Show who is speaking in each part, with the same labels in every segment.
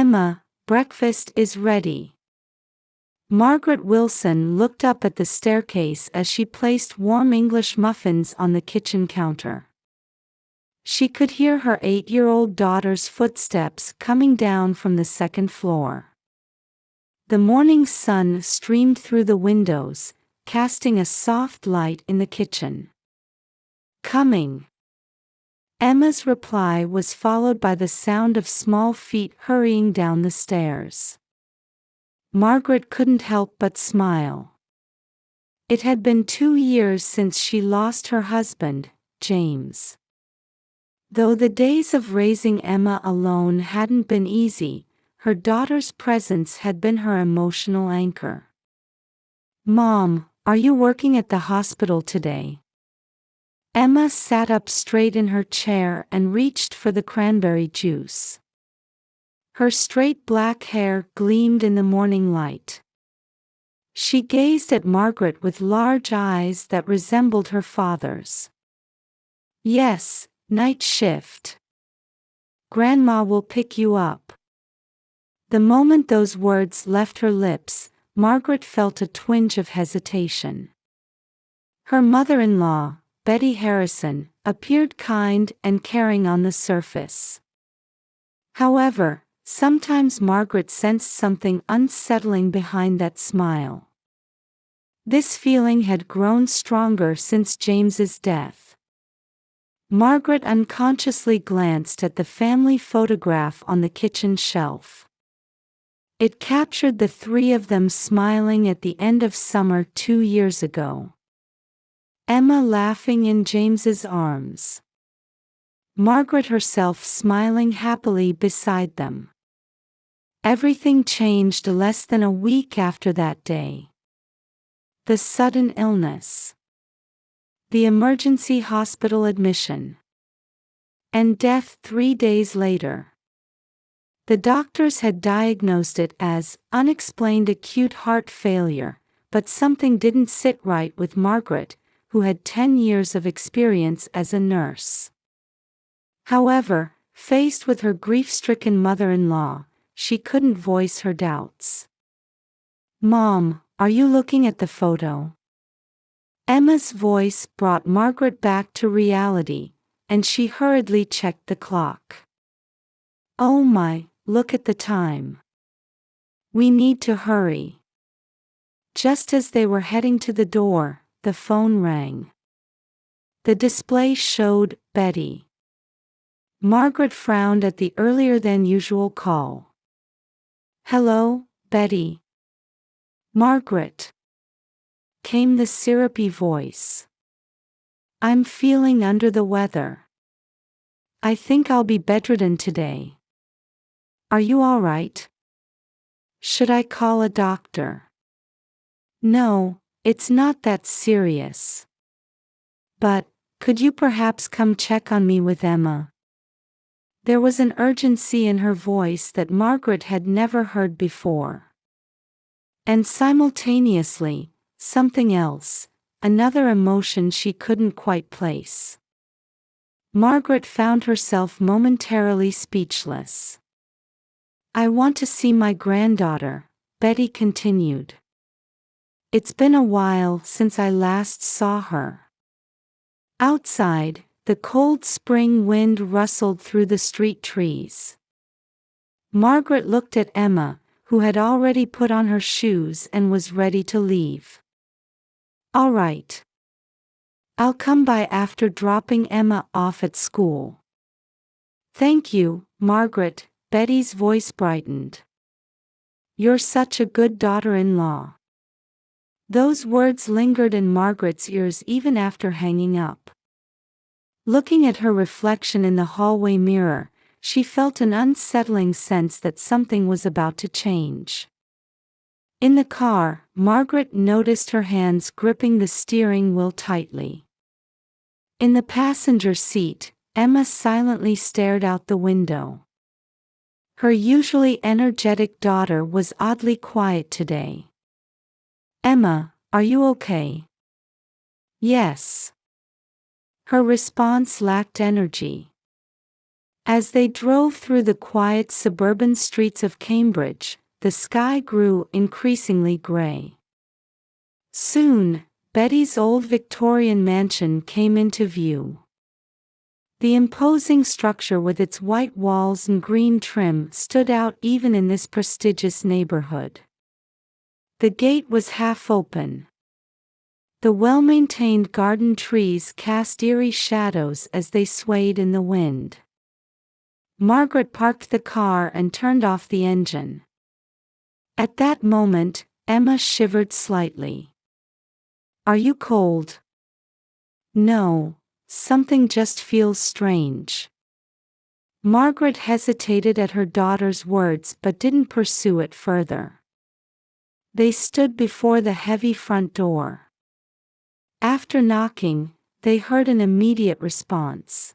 Speaker 1: Emma, breakfast is ready. Margaret Wilson looked up at the staircase as she placed warm English muffins on the kitchen counter. She could hear her 8-year-old daughter's footsteps coming down from the second floor. The morning sun streamed through the windows, casting a soft light in the kitchen. Coming. Emma's reply was followed by the sound of small feet hurrying down the stairs. Margaret couldn't help but smile. It had been 2 years since she lost her husband, James. Though the days of raising Emma alone hadn't been easy, her daughter's presence had been her emotional anchor. "Mom, are you working at the hospital today?" Emma sat up straight in her chair and reached for the cranberry juice. Her straight black hair gleamed in the morning light. She gazed at Margaret with large eyes that resembled her father's. "Yes, night shift. Grandma will pick you up." The moment those words left her lips, Margaret felt a twinge of hesitation. Her mother-in-law, Betty Harrison, appeared kind and caring on the surface. However, sometimes Margaret sensed something unsettling behind that smile. This feeling had grown stronger since James's death. Margaret unconsciously glanced at the family photograph on the kitchen shelf. It captured the three of them smiling at the end of summer 2 years ago. Emma laughing in James's arms. Margaret herself smiling happily beside them. Everything changed less than a week after that day. The sudden illness. The emergency hospital admission. And death 3 days later. The doctors had diagnosed it as unexplained acute heart failure, but something didn't sit right with Margaret, who had 10 years of experience as a nurse. However, faced with her grief-stricken mother-in-law, she couldn't voice her doubts. "Mom, are you looking at the photo?" Emma's voice brought Margaret back to reality, and she hurriedly checked the clock. "Oh my, look at the time. We need to hurry." Just as they were heading to the door, the phone rang. The display showed Betty. Margaret frowned at the earlier-than-usual call. "Hello, Betty." "Margaret," came the syrupy voice. "I'm feeling under the weather. I think I'll be bedridden today. Are you all right? Should I call a doctor?" "No, it's not that serious. But, could you perhaps come check on me with Emma?" There was an urgency in her voice that Margaret had never heard before. And simultaneously, something else, another emotion she couldn't quite place. Margaret found herself momentarily speechless. "I want to see my granddaughter," Betty continued. "It's been a while since I last saw her." Outside, the cold spring wind rustled through the street trees. Margaret looked at Emma, who had already put on her shoes and was ready to leave. "All right. I'll come by after dropping Emma off at school." "Thank you, Margaret," Betty's voice brightened. "You're such a good daughter-in-law." Those words lingered in Margaret's ears even after hanging up. Looking at her reflection in the hallway mirror, she felt an unsettling sense that something was about to change. In the car, Margaret noticed her hands gripping the steering wheel tightly. In the passenger seat, Emma silently stared out the window. Her usually energetic daughter was oddly quiet today. "Emma, are you okay?" "Yes." Her response lacked energy. As they drove through the quiet suburban streets of Cambridge, the sky grew increasingly grey. Soon, Betty's old Victorian mansion came into view. The imposing structure with its white walls and green trim stood out even in this prestigious neighborhood. The gate was half open. The well-maintained garden trees cast eerie shadows as they swayed in the wind. Margaret parked the car and turned off the engine. At that moment, Emma shivered slightly. "Are you cold?" "No. Something just feels strange." Margaret hesitated at her daughter's words but didn't pursue it further. They stood before the heavy front door. After knocking, they heard an immediate response.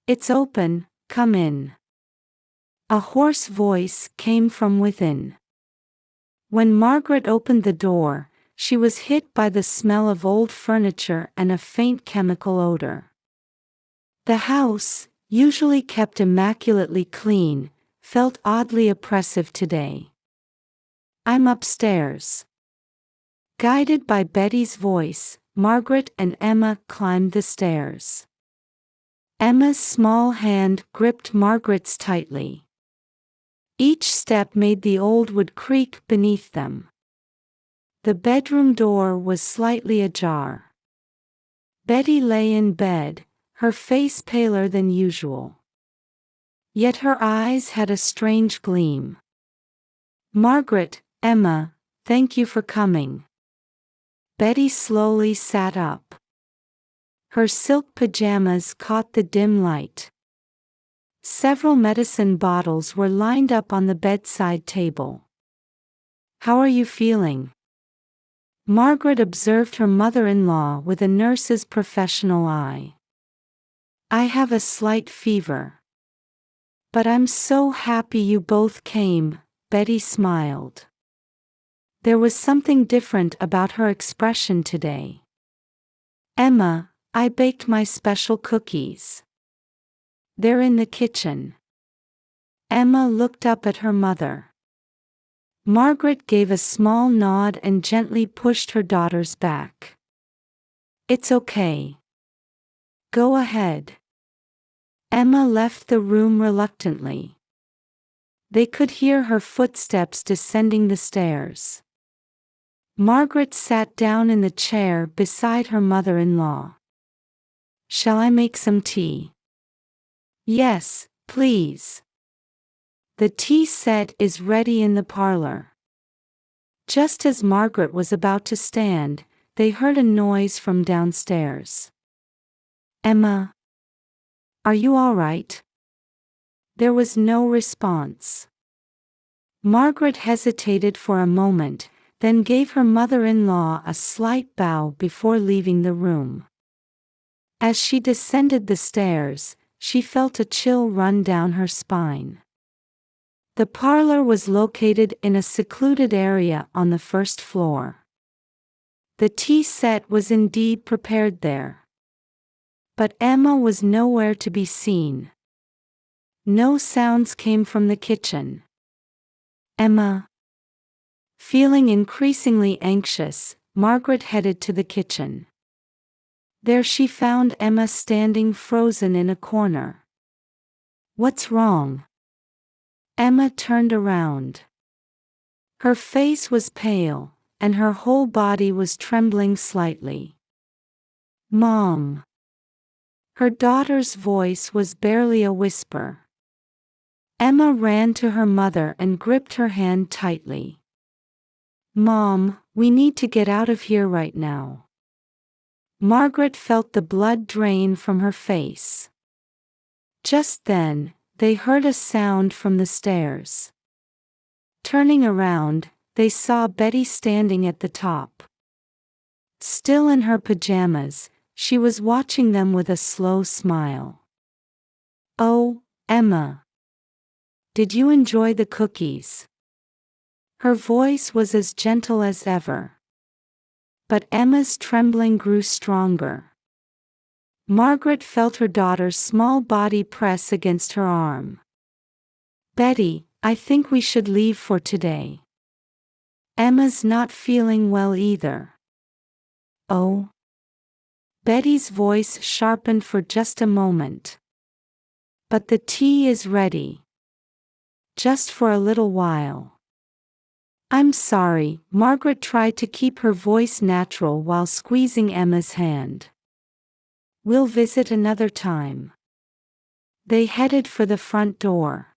Speaker 1: "It's open, come in." A hoarse voice came from within. When Margaret opened the door, she was hit by the smell of old furniture and a faint chemical odor. The house, usually kept immaculately clean, felt oddly oppressive today. "I'm upstairs." Guided by Betty's voice, Margaret and Emma climbed the stairs. Emma's small hand gripped Margaret's tightly. Each step made the old wood creak beneath them. The bedroom door was slightly ajar. Betty lay in bed, her face paler than usual. Yet her eyes had a strange gleam. "Margaret, Emma, thank you for coming." Betty slowly sat up. Her silk pajamas caught the dim light. Several medicine bottles were lined up on the bedside table. "How are you feeling?" Margaret observed her mother-in-law with a nurse's professional eye. "I have a slight fever." "But I'm so happy you both came," Betty smiled. There was something different about her expression today. "Emma, I baked my special cookies. They're in the kitchen." Emma looked up at her mother. Margaret gave a small nod and gently pushed her daughter's back. "It's okay. Go ahead." Emma left the room reluctantly. They could hear her footsteps descending the stairs. Margaret sat down in the chair beside her mother-in-law. "Shall I make some tea?" "Yes, please. The tea set is ready in the parlor." Just as Margaret was about to stand, they heard a noise from downstairs. "Emma? Are you all right?" There was no response. Margaret hesitated for a moment, then gave her mother-in-law a slight bow before leaving the room. As she descended the stairs, she felt a chill run down her spine. The parlor was located in a secluded area on the first floor. The tea set was indeed prepared there. But Emma was nowhere to be seen. No sounds came from the kitchen. "Emma?" Feeling increasingly anxious, Margaret headed to the kitchen. There she found Emma standing frozen in a corner. "What's wrong?" Emma turned around. Her face was pale, and her whole body was trembling slightly. "Mom." Her daughter's voice was barely a whisper. Emma ran to her mother and gripped her hand tightly. "Mom, we need to get out of here right now." Margaret felt the blood drain from her face. Just then, they heard a sound from the stairs. Turning around, they saw Betty standing at the top. Still in her pajamas, she was watching them with a slow smile. "Oh, Emma. Did you enjoy the cookies?" Her voice was as gentle as ever. But Emma's trembling grew stronger. Margaret felt her daughter's small body press against her arm. "Betty, I think we should leave for today. Emma's not feeling well either." "Oh?" Betty's voice sharpened for just a moment. "But the tea is ready. Just for a little while." "I'm sorry." Margaret tried to keep her voice natural while squeezing Emma's hand. "We'll visit another time." They headed for the front door.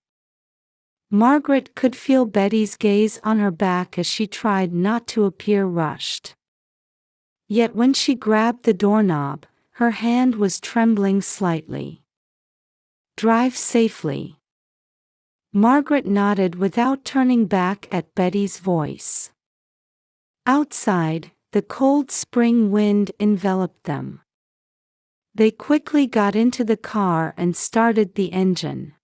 Speaker 1: Margaret could feel Betty's gaze on her back as she tried not to appear rushed. Yet when she grabbed the doorknob, her hand was trembling slightly. "Drive safely." Margaret nodded without turning back at Betty's voice. Outside, the cold spring wind enveloped them. They quickly got into the car and started the engine.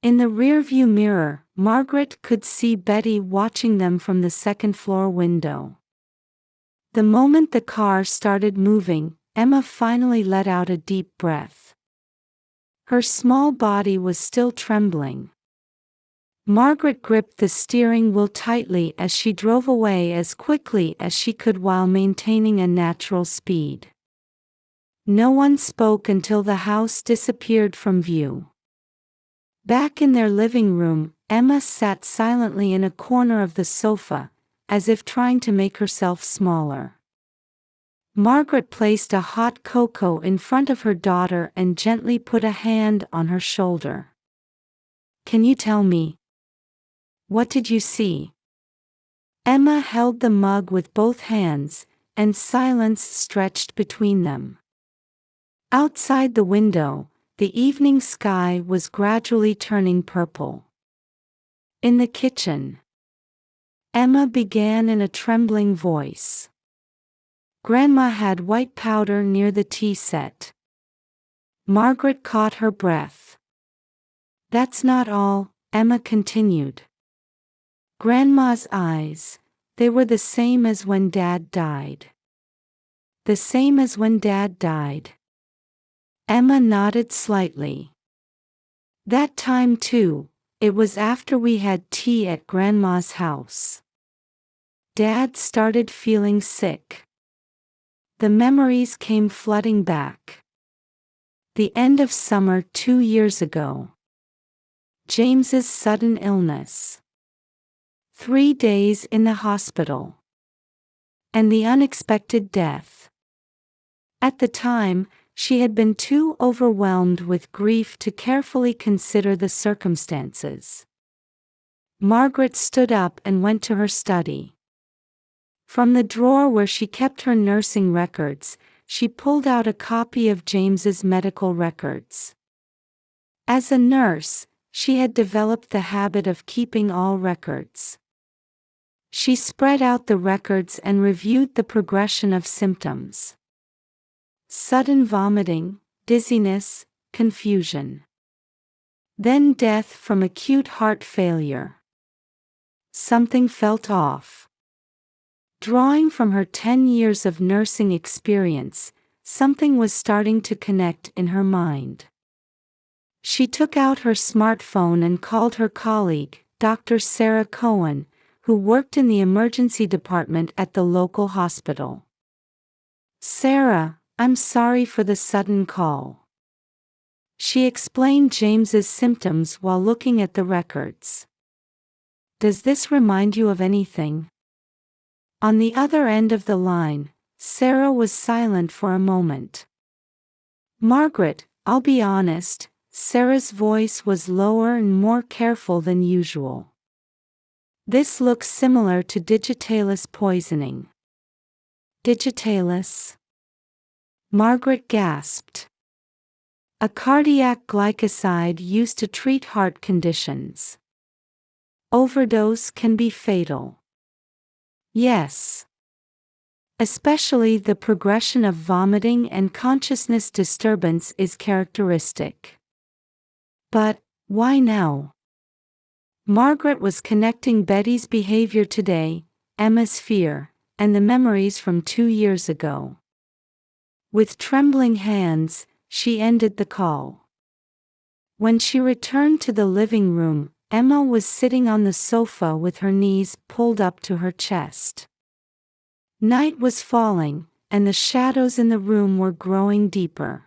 Speaker 1: In the rearview mirror, Margaret could see Betty watching them from the second-floor window. The moment the car started moving, Emma finally let out a deep breath. Her small body was still trembling. Margaret gripped the steering wheel tightly as she drove away as quickly as she could while maintaining a natural speed. No one spoke until the house disappeared from view. Back in their living room, Emma sat silently in a corner of the sofa, as if trying to make herself smaller. Margaret placed a hot cocoa in front of her daughter and gently put a hand on her shoulder. "Can you tell me? What did you see?" Emma held the mug with both hands, and silence stretched between them. Outside the window, the evening sky was gradually turning purple. In the kitchen, Emma began in a trembling voice. "Grandma had white powder near the tea set." Margaret caught her breath. "That's not all," Emma continued. "Grandma's eyes, they were the same as when Dad died." "The same as when Dad died?" Emma nodded slightly. "That time too, it was after we had tea at Grandma's house. Dad started feeling sick." The memories came flooding back. The end of summer 2 years ago. James's sudden illness. 3 days in the hospital. And the unexpected death. At the time, she had been too overwhelmed with grief to carefully consider the circumstances. Margaret stood up and went to her study. From the drawer where she kept her nursing records, she pulled out a copy of James's medical records. As a nurse, she had developed the habit of keeping all records. She spread out the records and reviewed the progression of symptoms. Sudden vomiting, dizziness, confusion. Then death from acute heart failure. Something felt off. Drawing from her 10 years of nursing experience, something was starting to connect in her mind. She took out her smartphone and called her colleague, Dr. Sarah Cohen, who worked in the emergency department at the local hospital. "Sarah, I'm sorry for the sudden call." She explained James's symptoms while looking at the records. "Does this remind you of anything?" On the other end of the line, Sarah was silent for a moment. "Margaret, I'll be honest," Sarah's voice was lower and more careful than usual. "This looks similar to digitalis poisoning." "Digitalis?" Margaret gasped. "A cardiac glycoside used to treat heart conditions. Overdose can be fatal." "Yes. Especially the progression of vomiting and consciousness disturbance is characteristic." "But, why now?" Margaret was connecting Betty's behavior today, Emma's fear, and the memories from 2 years ago. With trembling hands, she ended the call. When she returned to the living room, Emma was sitting on the sofa with her knees pulled up to her chest. Night was falling, and the shadows in the room were growing deeper.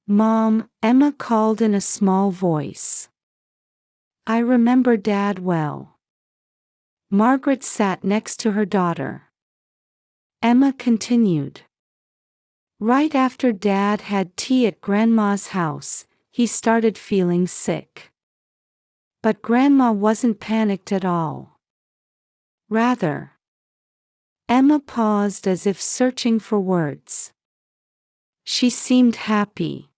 Speaker 1: "Mom," Emma called in a small voice. "I remember Dad well." Margaret sat next to her daughter. Emma continued. "Right after Dad had tea at Grandma's house, he started feeling sick. But Grandma wasn't panicked at all. Rather." Emma paused as if searching for words. "She seemed happy."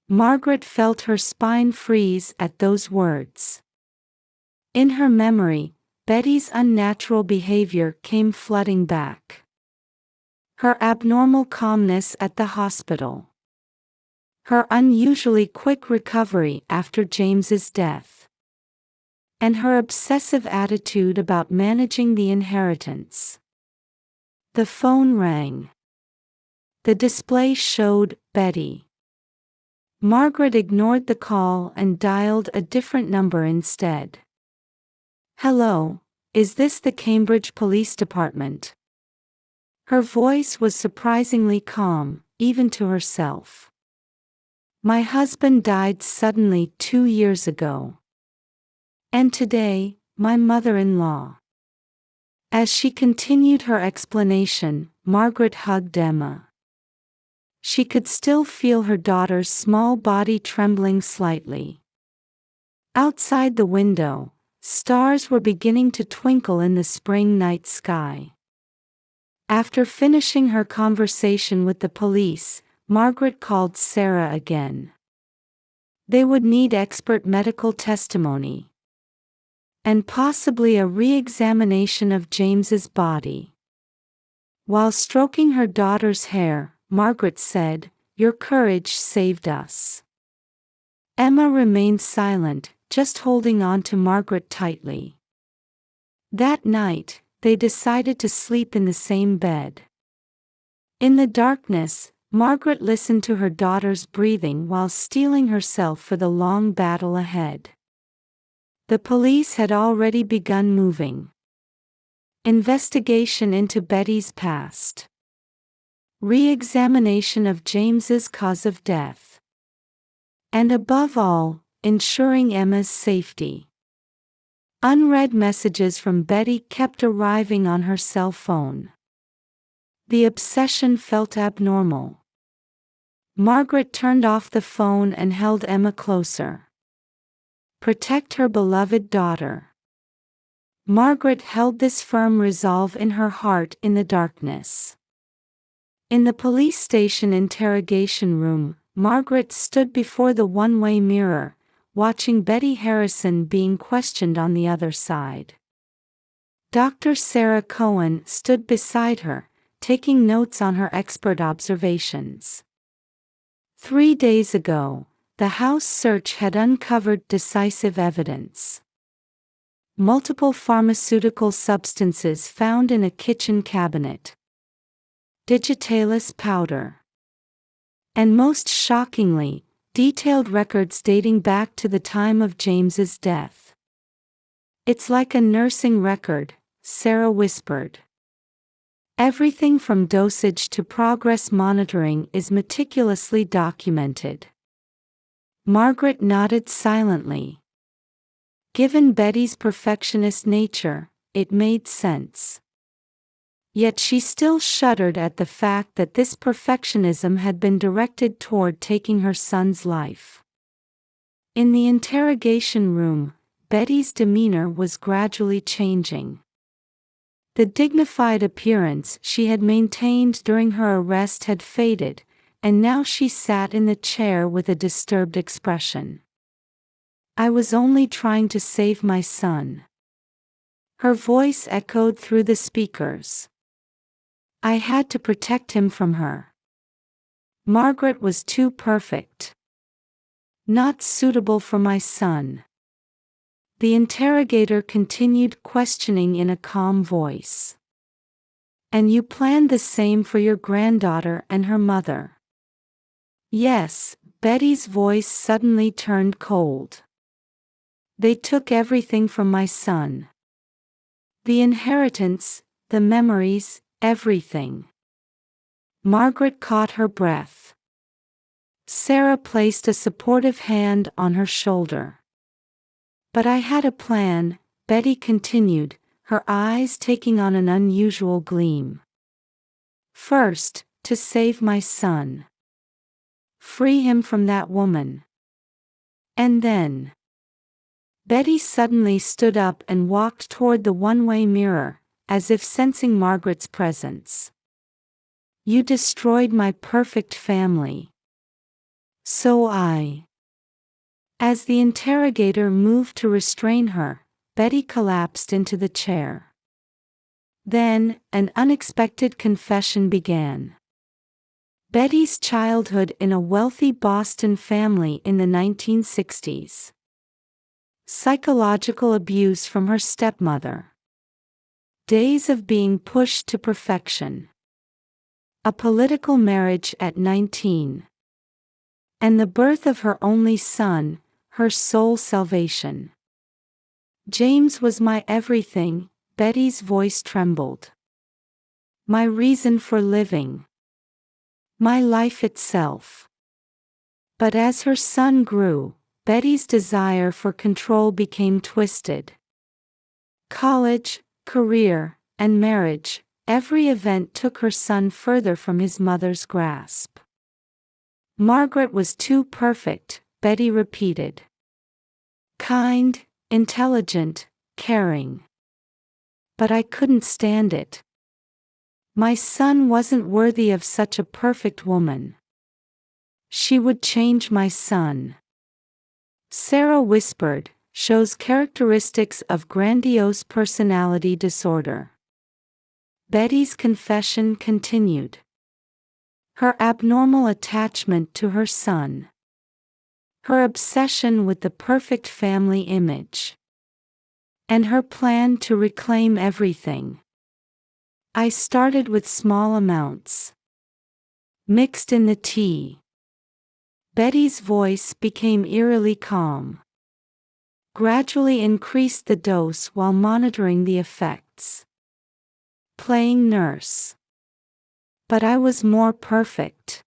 Speaker 1: Margaret felt her spine freeze at those words. In her memory, Betty's unnatural behavior came flooding back. Her abnormal calmness at the hospital. Her unusually quick recovery after James's death. And her obsessive attitude about managing the inheritance. The phone rang. The display showed Betty. Margaret ignored the call and dialed a different number instead. "Hello, is this the Cambridge Police Department?" Her voice was surprisingly calm, even to herself. "My husband died suddenly 2 years ago. And today, my mother-in-law." As she continued her explanation, Margaret hugged Emma. She could still feel her daughter's small body trembling slightly. Outside the window, stars were beginning to twinkle in the spring night sky. After finishing her conversation with the police, Margaret called Sarah again. They would need expert medical testimony. And possibly a re-examination of James's body. While stroking her daughter's hair, Margaret said, "Your courage saved us." Emma remained silent, just holding on to Margaret tightly. That night, they decided to sleep in the same bed. In the darkness, Margaret listened to her daughter's breathing while steeling herself for the long battle ahead. The police had already begun moving. Investigation into Betty's past. Re-examination of James's cause of death. And above all, ensuring Emma's safety. Unread messages from Betty kept arriving on her cell phone. The obsession felt abnormal. Margaret turned off the phone and held Emma closer. Protect her beloved daughter. Margaret held this firm resolve in her heart in the darkness. In the police station interrogation room, Margaret stood before the one-way mirror, watching Betty Harrison being questioned on the other side. Dr. Sarah Cohen stood beside her, taking notes on her expert observations. 3 days ago, the house search had uncovered decisive evidence. Multiple pharmaceutical substances found in a kitchen cabinet. Digitalis powder. And most shockingly, detailed records dating back to the time of James's death. "It's like a nursing record," Sarah whispered. "Everything from dosage to progress monitoring is meticulously documented." Margaret nodded silently. Given Betty's perfectionist nature, it made sense. Yet she still shuddered at the fact that this perfectionism had been directed toward taking her son's life. In the interrogation room, Betty's demeanor was gradually changing. The dignified appearance she had maintained during her arrest had faded, and now she sat in the chair with a disturbed expression. "I was only trying to save my son." Her voice echoed through the speakers. "I had to protect him from her. Margaret was too perfect. Not suitable for my son." The interrogator continued questioning in a calm voice. And you planned the same for your granddaughter and her mother. Yes, Betty's voice suddenly turned cold. They took everything from my son. The inheritance, the memories, everything. Margaret caught her breath. Sarah placed a supportive hand on her shoulder. But I had a plan, Betty continued, her eyes taking on an unusual gleam. First, to save my son. Free him from that woman. And then. Betty suddenly stood up and walked toward the one-way mirror, as if sensing Margaret's presence. You destroyed my perfect family. So I. As the interrogator moved to restrain her, Betty collapsed into the chair. Then, an unexpected confession began. Betty's childhood in a wealthy Boston family in the 1960s. Psychological abuse from her stepmother. Days of being pushed to perfection. A political marriage at 19. And the birth of her only son, her sole salvation. James was my everything, Betty's voice trembled. My reason for living. My life itself. But as her son grew, Betty's desire for control became twisted. College, career, and marriage, every event took her son further from his mother's grasp. Margaret was too perfect, Betty repeated. Kind, intelligent, caring. But I couldn't stand it. My son wasn't worthy of such a perfect woman. She would change my son. Sarah whispered, shows characteristics of grandiose personality disorder. Betty's confession continued. Her abnormal attachment to her son. Her obsession with the perfect family image. And her plan to reclaim everything. I started with small amounts. Mixed in the tea. Betty's voice became eerily calm. Gradually increased the dose while monitoring the effects. Playing nurse. But I was more perfect.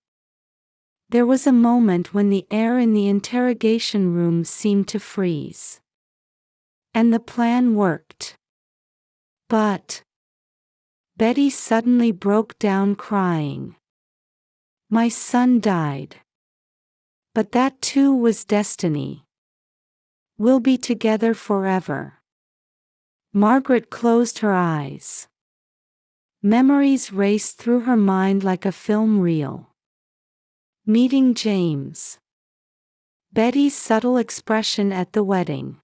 Speaker 1: There was a moment when the air in the interrogation room seemed to freeze. And the plan worked. But. Betty suddenly broke down crying. My son died. But that too was destiny. We'll be together forever. Margaret closed her eyes. Memories raced through her mind like a film reel. Meeting James. Betty's subtle expression at the wedding.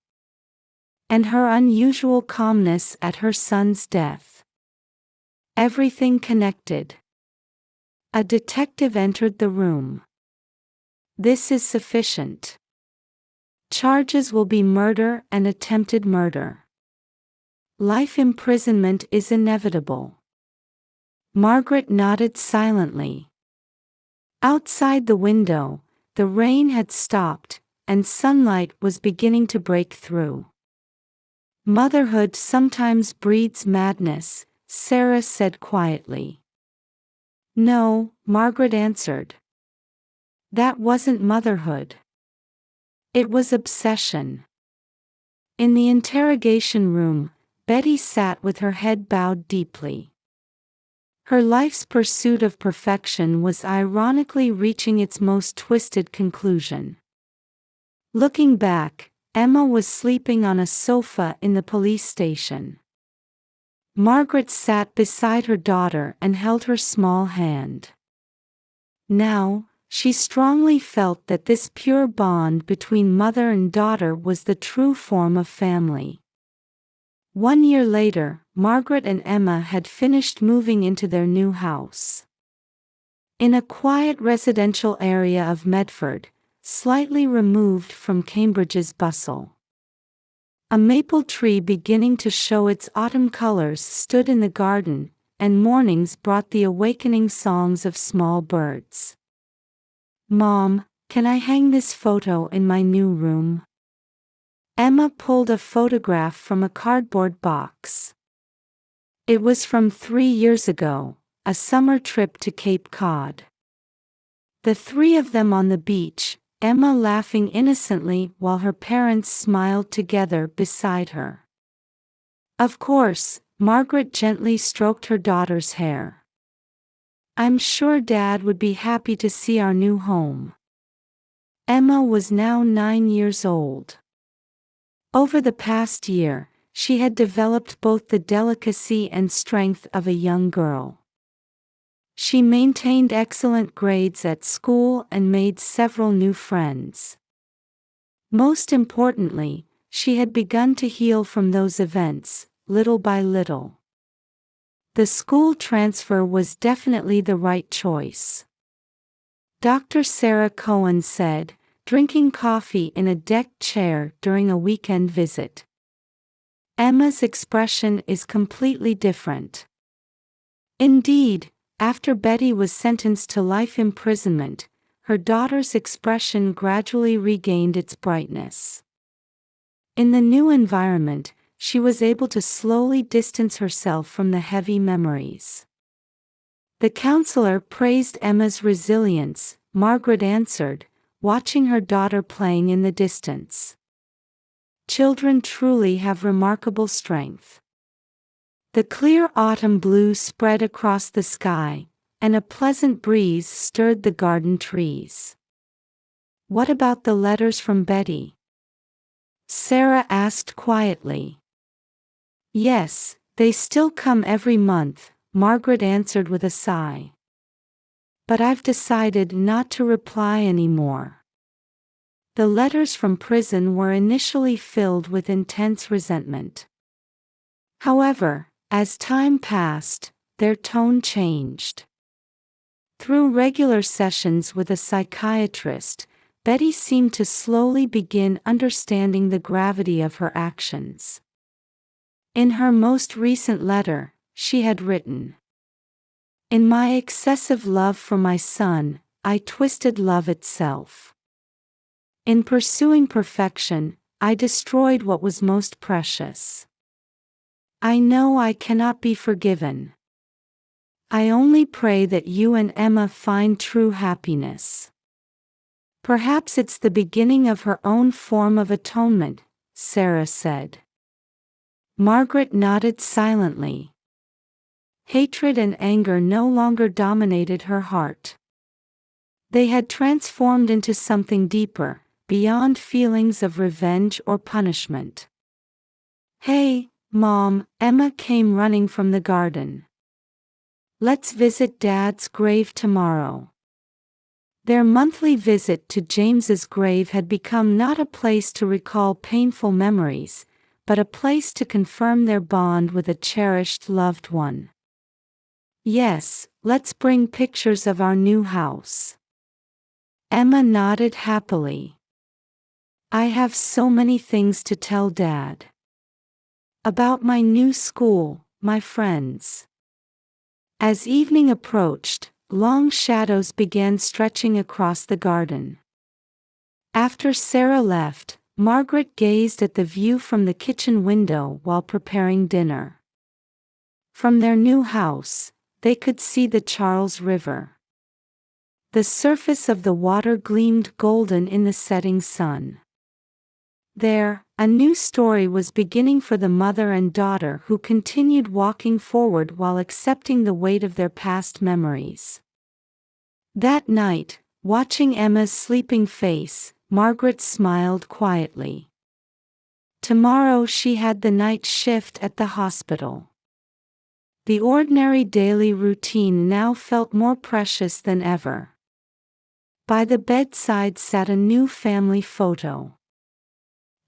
Speaker 1: And her unusual calmness at her son's death. Everything connected. A detective entered the room. This is sufficient. Charges will be murder and attempted murder. Life imprisonment is inevitable. Margaret nodded silently. Outside the window, the rain had stopped, and sunlight was beginning to break through. Motherhood sometimes breeds madness, Sarah said quietly. No, Margaret answered. That wasn't motherhood. It was obsession. In the interrogation room, Betty sat with her head bowed deeply. Her life's pursuit of perfection was ironically reaching its most twisted conclusion. Looking back, Emma was sleeping on a sofa in the police station. Margaret sat beside her daughter and held her small hand. Now, she strongly felt that this pure bond between mother and daughter was the true form of family. 1 year later, Margaret and Emma had finished moving into their new house. In a quiet residential area of Medford, slightly removed from Cambridge's bustle. A maple tree beginning to show its autumn colors stood in the garden, and mornings brought the awakening songs of small birds. "Mom, can I hang this photo in my new room?" Emma pulled a photograph from a cardboard box. It was from 3 years ago, a summer trip to Cape Cod. The three of them on the beach, Emma laughing innocently while her parents smiled together beside her. Of course, Margaret gently stroked her daughter's hair. "I'm sure Dad would be happy to see our new home." Emma was now 9 years old. Over the past year, she had developed both the delicacy and strength of a young girl. She maintained excellent grades at school and made several new friends. Most importantly, she had begun to heal from those events, little by little. The school transfer was definitely the right choice. Dr. Sarah Cohen said, drinking coffee in a deck chair during a weekend visit. Emma's expression is completely different. Indeed, after Betty was sentenced to life imprisonment, her daughter's expression gradually regained its brightness. In the new environment, she was able to slowly distance herself from the heavy memories. The counselor praised Emma's resilience, Margaret answered, watching her daughter playing in the distance. "Children truly have remarkable strength." The clear autumn blue spread across the sky, and a pleasant breeze stirred the garden trees. "What about the letters from Betty?" Sarah asked quietly. "Yes, they still come every month," Margaret answered with a sigh. "But I've decided not to reply anymore." The letters from prison were initially filled with intense resentment. However, as time passed, their tone changed. Through regular sessions with a psychiatrist, Betty seemed to slowly begin understanding the gravity of her actions. In her most recent letter, she had written, "In my excessive love for my son, I twisted love itself. In pursuing perfection, I destroyed what was most precious. I know I cannot be forgiven. I only pray that you and Emma find true happiness." "Perhaps it's the beginning of her own form of atonement," Sarah said. Margaret nodded silently. Hatred and anger no longer dominated her heart. They had transformed into something deeper, beyond feelings of revenge or punishment. "Hey, Mom," Emma came running from the garden. "Let's visit Dad's grave tomorrow." Their monthly visit to James's grave had become not a place to recall painful memories, but a place to confirm their bond with a cherished loved one. "Yes, let's bring pictures of our new house." Emma nodded happily. "I have so many things to tell Dad. About my new school, my friends." As evening approached, long shadows began stretching across the garden. After Sarah left, Margaret gazed at the view from the kitchen window while preparing dinner. From their new house, they could see the Charles River. The surface of the water gleamed golden in the setting sun. There, a new story was beginning for the mother and daughter who continued walking forward while accepting the weight of their past memories. That night, watching Emma's sleeping face, Margaret smiled quietly. Tomorrow she had the night shift at the hospital. The ordinary daily routine now felt more precious than ever. By the bedside sat a new family photo.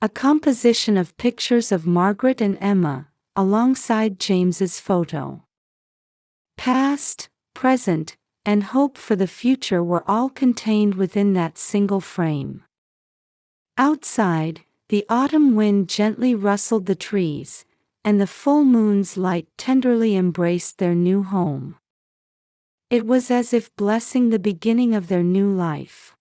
Speaker 1: A composition of pictures of Margaret and Emma, alongside James's photo. Past, present, and hope for the future were all contained within that single frame. Outside, the autumn wind gently rustled the trees, and the full moon's light tenderly embraced their new home. It was as if blessing the beginning of their new life.